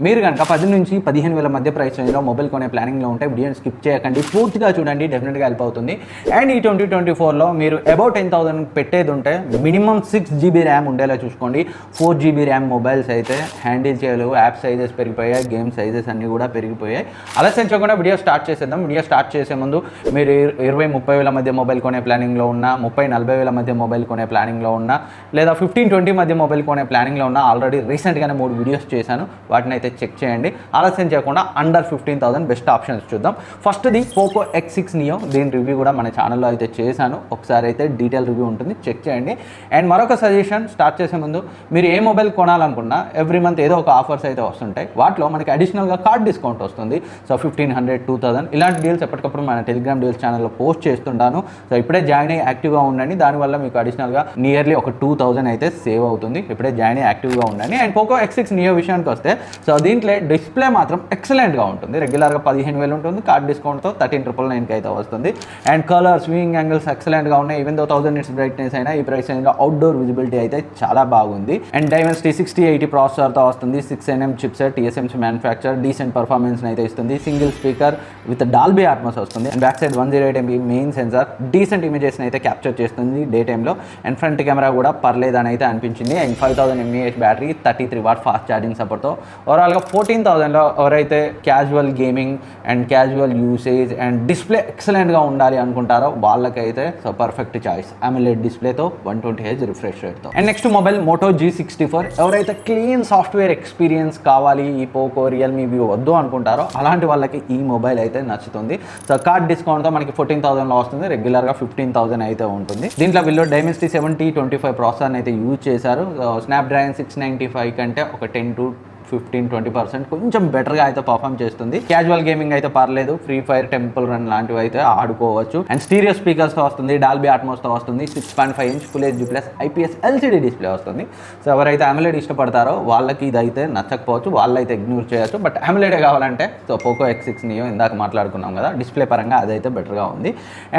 మీరు కనుక 10 నుంచి 15,000 మధ్య ప్రైస్ రేంజ్లో మొబైల్ కొనే ప్లానింగ్లో ఉంటే వీడియోని స్కిప్ చేయకండి, పూర్తిగా చూడండి, డెఫినెట్గా హెల్ప్ అవుతుంది. అండ్ ఈ 2024లో మీరు అబౌట్ 10,000 పెట్టేది ఉంటే మినిమం 6GB ర్యామ్ ఉండేలా చూసుకోండి. 4GB ర్యామ్ మొబైల్స్ అయితే హ్యాండిల్ చేయలేవు, యాప్ సైజెస్ పెరిగిపోయాయి, గేమ్ సైజెస్ అన్నీ కూడా పెరిగిపోయాయి. ఆలస్యం చేయకుండా వీడియో స్టార్ట్ చేసేద్దాం. వీడియో స్టార్ట్ చేసే ముందు మీరు 20-30 మధ్య మొబైల్ కొనే ప్లానింగ్లో ఉన్నా, 30-40 మధ్య మొబైల్ కొనే ప్లానింగ్లో ఉన్నా, లేదా 15-20 మధ్య మొబైల్ కొనే ప్లానింగ్లో ఉన్నా, ఆల్రెడీ రీసెంట్గానే 3 వీడియోస్ చేశాను, వాటిని అయితే చెక్ చేయండి. ఆలస్యం చేయకుండా అండర్ 15,000 బెస్ట్ ఆప్షన్స్ చూద్దాం. ఫస్ట్ది పోకో X6 నియో. దీని రివ్యూ కూడా మన ఛానల్లో అయితే చేశాను, ఒకసారి అయితే డీటెయిల్ రివ్యూ ఉంటుంది, చెక్ చేయండి. అండ్ మరొక సజెషన్, స్టార్ట్ చేసే ముందు మీరు ఏ మొబైల్ కొనాలనుకున్నా ఎవ్రీ మంత్ ఏదో ఒక ఆఫర్స్ అయితే వస్తుంటాయి. వాటిలో మనకి అడిషనల్గా కార్డ్ డిస్కౌంట్ వస్తుంది. సో 1,500, 2,000 ఇలాంటి డీల్స్ ఎప్పటికప్పుడు మన టెలిగ్రామ్ డీల్స్ ఛానల్లో పోస్ట్ చేస్తుంటాను. సో ఇప్పుడే జాయిన్ అయ్యి యాక్టివ్గా ఉండండి, దానివల్ల మీకు అడిషనల్గా నియర్లీ ఒక 2,000 అయితే సేవ్ అవుతుంది. ఇప్పుడే జాయిన్ అయ్యి యాక్టివ్గా ఉండండి. అండ్ పోకో X6 నియో విషయానికి వస్తే, సో దీంట్లో డిస్ప్లే మాత్రం ఎక్సలెంట్గా ఉంటుంది. రెగ్యులర్గా 15,000 ఉంటుంది, కార్డ్ డిస్కౌంట్తో 13,999 అయితే వస్తుంది. అండ్ కలర్స్, వ్యూయింగ్ యాంగిల్స్ ఎక్సలెంట్గా ఉన్నాయి. ఈవెన్ దో 1000 nits బ్రైట్నెస్ అయినా ఈ ప్రైస్ రేంజ్లో అవుట్డోర్ విజిబిలిటీ అయితే చాలా బాగుంది. అండ్ Dimensity 6080 ప్రాసెసర్తో వస్తుంది. 6nm chipset, TSMC manufacture, decent performance అయితే ఇస్తుంది. Single speaker with Dolby Atmos వస్తుంది. And back side 108MP main sensor decent ఇమేజెస్ని అయితే క్యాప్చర్ చేస్తుంది డే టైంలో. అండ్ ఫ్రంట్ కెమెరా కూడా పర్లేదని అయితే అనిపించింది. And 5000 mAh battery, 33W fast charging సపోర్ట్తో ఓవరాల్గా 14,000లో ఎవరైతే casual gaming and casual usage and display ఎక్సలెంట్గా ఉండాలి అనుకుంటారో వాళ్ళకైతే సో పర్ఫెక్ట్ చాయిస్. AMOLED డిస్ప్లేతో 120Hz రిఫ్రెష్ రేట్తో. And next mobile Moto G64. ఎవరైతే క్లీన్ సాఫ్ట్వేర్ ఎక్స్పీరియన్స్ కావాలి, ఈ పోకో, రియల్మీ, వ్యూ వద్దు అనుకుంటారో అలాంటి వాళ్ళకి ఈ మొబైల్ అయితే నచ్చుతుంది. సో కార్డ్ డిస్కౌంట్తో మనకి 14,000లో వస్తుంది, రెగ్యులర్గా 15,000 అయితే ఉంటుంది. దీంట్లో వీళ్ళు Dimensity 7025 ప్రాసెసర్ని అయితే యూజ్ చేశారు. స్నాప్డ్రాగన్ 695 కంటే ఒక 10 to 15-20% కొంచెం బెటర్గా అయితే పర్ఫామ్ చేస్తుంది. క్యాజువల్ గేమింగ్ అయితే పర్లేదు, ఫ్రీ ఫైర్, టెంపుల్ రన్ లాంటివి అయితే ఆడుకోవచ్చు. అండ్ స్టీరియో స్పీకర్స్తో వస్తుంది, డాల్బీ అట్మాస్తో వస్తుంది. 6.5 inch full HD plus IPS LCD display వస్తుంది. సో ఎవరైతే AMOLED ఇష్టపడతారో వాళ్ళకి ఇది అయితే నచ్చకపోవచ్చు, వాళ్ళైతే ఇగ్నోర్ చేయొచ్చు. బట్ AMOLED కావాలంటే సో పోకో X6 నియో ఇందాక మాట్లాడుకున్నాం కదా, డిస్ప్లే పరంగా అదైతే బెటర్గా ఉంది.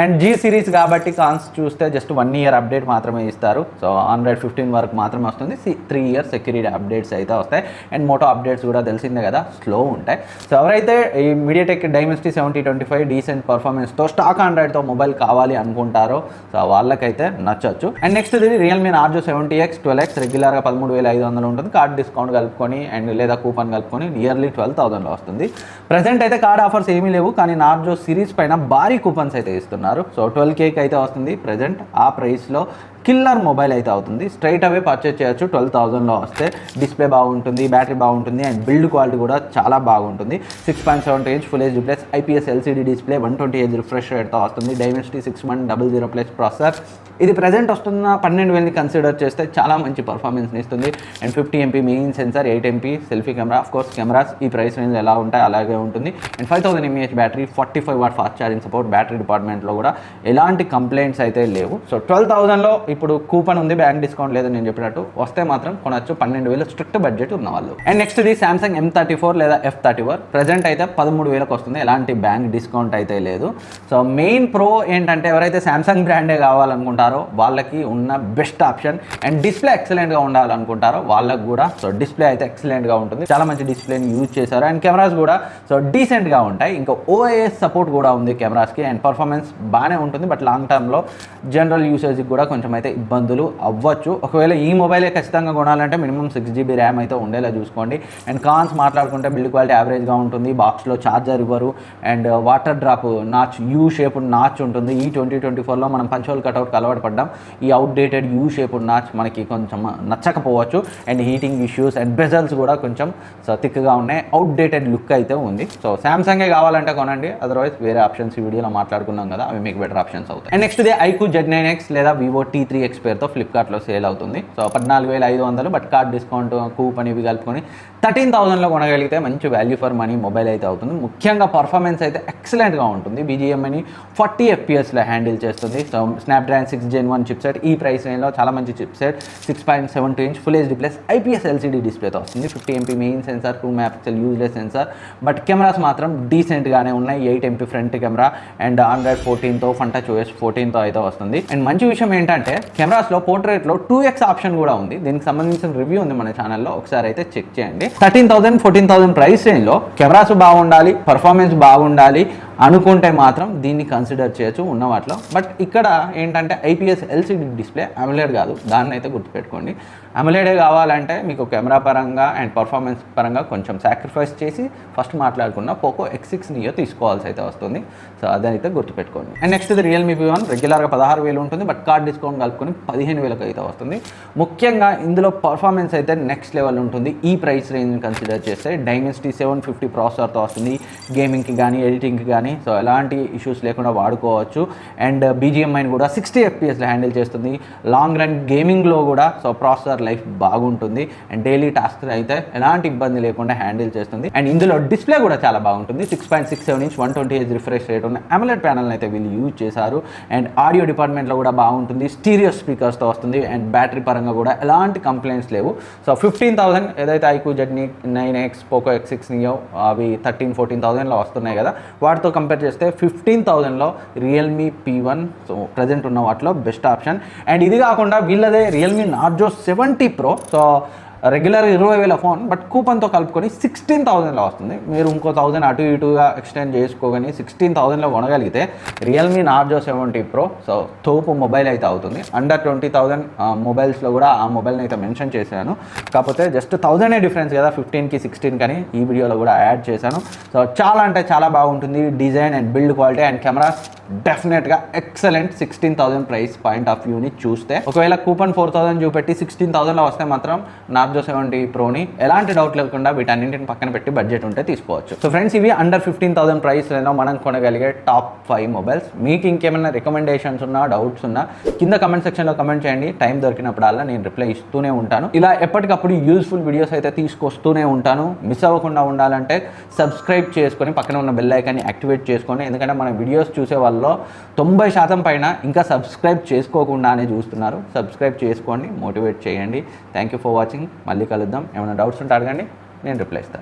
అండ్ G సిరీస్ కాబట్టి కాన్స్ చూస్తే జస్ట్ 1 year అప్డేట్ మాత్రమే ఇస్తారు. సో Android 15 వరకు మాత్రమే వస్తుంది. 3 years సెక్యూరిటీ అప్డేట్స్ అయితే వస్తాయి. అండ్ అప్డేట్స్ కూడా తెలిసిందే కదా, స్లో ఉంటాయి. సో ఎవరైతే ఈ MediaTek Dimensity 7025 డీసెంట్ పర్ఫార్మెన్స్తో స్టాక్ ఆండ్రాయిడ్తో మొబైల్ కావాలి అనుకుంటారో సో వాళ్ళకైతే నచ్చచ్చు. అండ్ నెక్స్ట్ ఇది రియల్మీ నార్జో 70X 12X రెగ్యులర్గా 13,500 ఉంటుంది. కార్డ్ డిస్కౌంట్ కలుపుకొని అండ్ లేదా కూపన్ కలుపుకొని నియర్లీ 12,000లో వస్తుంది. ప్రజెంట్ అయితే కార్డ్ ఆఫర్స్ ఏమీ లేవు, కానీ నార్జో సిరీస్ పైన భారీ కూపన్స్ అయితే ఇస్తున్నారు. సో 12Kకి అయితే వస్తుంది ప్రజెంట్. ఆ ప్రైస్లో కిల్లర్ మొబైల్ అయితే అవుతుంది. స్ట్రైట్ అవే పర్చేజ్ చేయొచ్చు 12,000లో వస్తే. డిస్ప్లే బాగుంటుంది, బ్యాటరీ బాగుంటుంది, అండ్ బిల్డ్ క్వాలిటీ కూడా చాలా బాగుంటుంది. 6.7 inch full HD plus IPS LCD డిస్ప్లే, 120Hz రిఫ్రెష్ రేట్తో వస్తుంది. Dimensity 6100+ processor. ఇది ప్రజెంట్ వస్తున్న 12,000ని కన్సిడర్ చేస్తే చాలా మంచి పర్ఫార్మెన్స్ని ఇస్తుంది. And 50MP main censor, 8MP selfie camera. Of course cameras ఈ ప్రైస్ రేంజ్ ఎలా ఉంటాయి అలాగే ఉంటుంది. And 5000 mAh battery, 45W fast charging support. Battery డిపార్ట్మెంట్లో కూడా ఎలాంటి కంప్లైంట్స్ అయితే లేవు. సో 12,000లో ఇప్పుడు కూపన్ ఉంది, బ్యాంక్ డిస్కౌంట్ లేదని నేను చెప్పినట్టు, వస్తే మాత్రం కొనొచ్చు 12,000 స్ట్రిక్ట్ బడ్జెట్ ఉన్న వాళ్ళు. అండ్ నెక్స్ట్ ఇది Samsung M34 లేదా F34. ప్రజెంట్ అయితే 13,000కి వస్తుంది, ఎలాంటి బ్యాంక్ డిస్కౌంట్ అయితే లేదు. సో మెయిన్ ప్రో ఏంటంటే ఎవరైతే Samsung బ్రాండే కావాలనుకుంటారో వాళ్ళకి ఉన్న బెస్ట్ ఆప్షన్. అండ్ డిస్ప్లే ఎక్సలెంట్గా ఉండాలనుకుంటారో వాళ్ళకి కూడా సో డిస్ప్లే అయితే ఎక్సలెంట్గా ఉంటుంది. చాలా మంచి డిస్ప్లేని యూజ్ చేశారు. అండ్ కెమెరాస్ కూడా సో డీసెంట్గా ఉంటాయి. ఇంకా OIS సపోర్ట్ కూడా ఉంది కెమెరాస్కి. అండ్ పర్ఫార్మెన్స్ బాగానే ఉంటుంది, బట్ లాంగ్ టర్మ్లో జనరల్ యూసేజ్కి కూడా కొంచెం అయితే ఇబ్బందులు అవ్వచ్చు. ఒకవేళ ఈ మొబైలే ఖచ్చితంగా కొనాలంటే మినిమం 6GB ర్యామ్ అయితే ఉండేలా చూసుకోండి. అండ్ కాన్స్ మాట్లాడుకుంటే బిల్డ్ క్వాలిటీ యావరేజ్గా ఉంటుంది. బాక్స్లో ఛార్జర్ ఇవ్వరు. And water drop notch, U shape notch ఉంటుంది. ఈ 2024లో మనం పంచోల్ కట్అవుట్కి అలవాటు పడ్డాం. ఈ అవుట్డేటెడ్ యూ షేప్ నాచ్ మనకి కొంచెం నచ్చకపోవచ్చు. And heating issues and bezels కూడా కొంచెం సో థిక్గా ఉన్నాయి. అవుట్డేటెడ్ లుక్ అయితే ఉంది. సో సామ్సంగే కావాలంటే కొనండి, అదర్వైజ్ వేరే ఆప్షన్స్ ఈ వీడియోలో మాట్లాడుకున్నాం కదా, అవి మీకు బెటర్ ఆప్షన్స్ అవుతాయి. అండ్ నెక్స్ట్ ఇది iQOO Z9X లేదా Vivo T3X పేరుతో ఫ్లిప్కార్ట్లో సేల్ అవుతుంది. So 14,500, but card discount, coupon ఇవి కలుపుకొని 13,000లో కొనగలిగితే మంచి వాల్యూ ఫర్ మనీ మొబైల్ అయితే అవుతుంది. ముఖ్యంగా పర్ఫార్మెన్స్ అయితే ఎక్సలెంట్గా ఉంటుంది. BGMIని 40 FPSలో హ్యాండిల్ చేస్తుంది. So Snapdragon 6 Gen 1 chipset. ఈ ప్రైస్ రేంజ్లో చాలా మంచి chipset. 6.72 inch full HD plus IPS LCD డిస్ప్లేతో వస్తుంది. 50MP main sensor, 2 MP useless sensor, but cameras మాత్రం డీసెంట్గానే ఉన్నాయి. 8MP front camera and Android 14తో, FunTouch OS 14తో అయితే వస్తుంది. అండ్ మంచి విషయం ఏంటంటే కెమెరాస్లో పోర్ట్రేట్లో 2x ఆప్షన్ కూడా ఉంది. దీనికి సంబంధించిన రివ్యూ ఉంది మన ఛానల్లో, ఒకసారి అయితే చెక్ చేయండి. 13,000 14,000 ప్రైస్ రేంజ్లో కెమెరాస్ బాగుండాలి, పర్ఫార్మెన్స్ బాగుండాలి అనుకుంటే మాత్రం దీన్ని కన్సిడర్ చేయొచ్చు ఉన్న వాటిలో. బట్ ఇక్కడ ఏంటంటే ఐపీఎస్ ఎల్సీడీ డిస్ప్లే, అమోలెడ్ కాదు, దాన్ని అయితే గుర్తుపెట్టుకోండి. అమోలెడే కావాలంటే మీకు కెమెరా పరంగా అండ్ పర్ఫార్మెన్స్ పరంగా కొంచెం సాక్రిఫైస్ చేసి ఫస్ట్ మాట్లాడుకున్న పోకో X6 నియో తీసుకోవాల్సి అయితే వస్తుంది. సో అదైతే గుర్తుపెట్టుకోండి. అండ్ నెక్స్ట్ ఇది రియల్మీ P1 రెగ్యులర్గా 16,000 ఉంటుంది, బట్ కార్డ్ డిస్కౌంట్ కలుపుకొని 15,000 అయితే వస్తుంది. ముఖ్యంగా ఇందులో పర్ఫార్మెన్స్ అయితే నెక్స్ట్ లెవెల్ ఉంటుంది ఈ ప్రైస్ రేంజ్ని కన్సిడర్ చేస్తే. డైమెన్సిటీ 750 ప్రాసెసర్తో వస్తుంది, గేమింగ్కి కానీ ఎడిటింగ్కి కానీ సో ఎలాంటి ఇష్యూస్ లేకుండా వాడుకోవచ్చు. అండ్ BGMIని కూడా 60 FPSలో హ్యాండిల్ చేస్తుంది. లాంగ్ రన్ గేమింగ్లో కూడా సో ప్రాసెసర్ లైఫ్ బాగుంటుంది అండ్ డైలీ టాస్క్ అయితే ఎలాంటి ఇబ్బంది లేకుండా హ్యాండిల్ చేస్తుంది. అండ్ ఇందులో డిస్ప్లే కూడా చాలా బాగుంటుంది. 6.67 ఇంచ్ 120Hz రిఫ్రెష్ రేట్ ఉన్న అమోలెడ్ ప్యానల్ని అయితే వీళ్ళు యూజ్ చేశారు. అండ్ ఆడియో డిపార్ట్మెంట్లో కూడా బాగుంటుంది, స్టీరియో స్పీకర్స్తో వస్తుంది. అండ్ బ్యాటరీ పరంగా కూడా ఎలాంటి కంప్లైంట్స్ లేవు. సో 15,000 ఏదైతే iQOO Z9X Poco X6 neo అవి 13,000-14,000లో వస్తున్నాయి కదా, వాటితో కంపేర్ చేస్తే 15,000లో రియల్మీ P1 సో ప్రజెంట్ ఉన్న వాటిలో బెస్ట్ ఆప్షన్. అండ్ ఇది కాకుండా వీళ్ళదే Realme Narzo 70 Pro. So regular 20,000 phone, but కూపన్తో కలుపుకొని 16,000లో వస్తుంది. మీరు ఇంకో 1,000 అటు ఇటుగా ఎక్స్టెండ్ చేసుకోగాని 16,000లో కొనగలిగితే రియల్మీ నార్జో 70 Pro సో తోపు మొబైల్ అయితే అవుతుంది. అండర్ 20,000 మొబైల్స్లో కూడా ఆ మొబైల్ని అయితే మెన్షన్ చేశాను, కాకపోతే జస్ట్ 1,000 డిఫరెన్స్ కదా 15కి 16 కానీ ఈ వీడియోలో కూడా యాడ్ చేశాను. సో చాలా అంటే చాలా బాగుంటుంది design and build quality and cameras డెఫినెట్గా ఎక్సలెంట్. 16,000 ప్రైస్ పాయింట్ ఆఫ్ వ్యూని చూస్తే, ఒకవేళ కూపన్ 4,000 చూపెట్టి 16,000లో వస్తే మాత్రం నార్జో 70 ప్రోని ఎలాంటి డౌట్ లేకుండా వీటన్నింటిని పక్కన పెట్టి బడ్జెట్ ఉంటే తీసుకోవచ్చు. సో ఫ్రెండ్స్, ఇవి అండర్ 15,000 ప్రైస్లో మనం కొనగలిగే టాప్ 5 మొబైల్స్. మీకు ఇంకేమైనా రికమెండేషన్స్ ఉన్నా, డౌట్స్ ఉన్నా కింద కమెంట్ సెక్షన్లో కమెంట్ చేయండి. టైం దొరికినప్పుడల్లా నేను రిప్లై ఇస్తూనే ఉంటాను. ఇలా ఎప్పటికప్పుడు యూజ్ఫుల్ వీడియోస్ అయితే తీసుకొస్తూనే ఉంటాను. మిస్ అవ్వకుండా ఉండాలంటే సబ్స్క్రైబ్ చేసుకొని పక్కన ఉన్న బెల్ ఐకాన్ని యాక్టివేట్ చేసుకోండి. ఎందుకంటే మన వీడియోస్ చూసే వాళ్ళలో 90% పైన ఇంకా సబ్స్క్రైబ్ చేసుకోకుండానే చూస్తున్నారు. సబ్స్క్రైబ్ చేసుకోండి, మోటివేట్ చేయండి. Thank you for watching. మళ్ళీ కలుద్దాం. ఏమైనా డౌట్స్ ఉంటే అడగండి, నేను రిప్లై ఇస్తాను.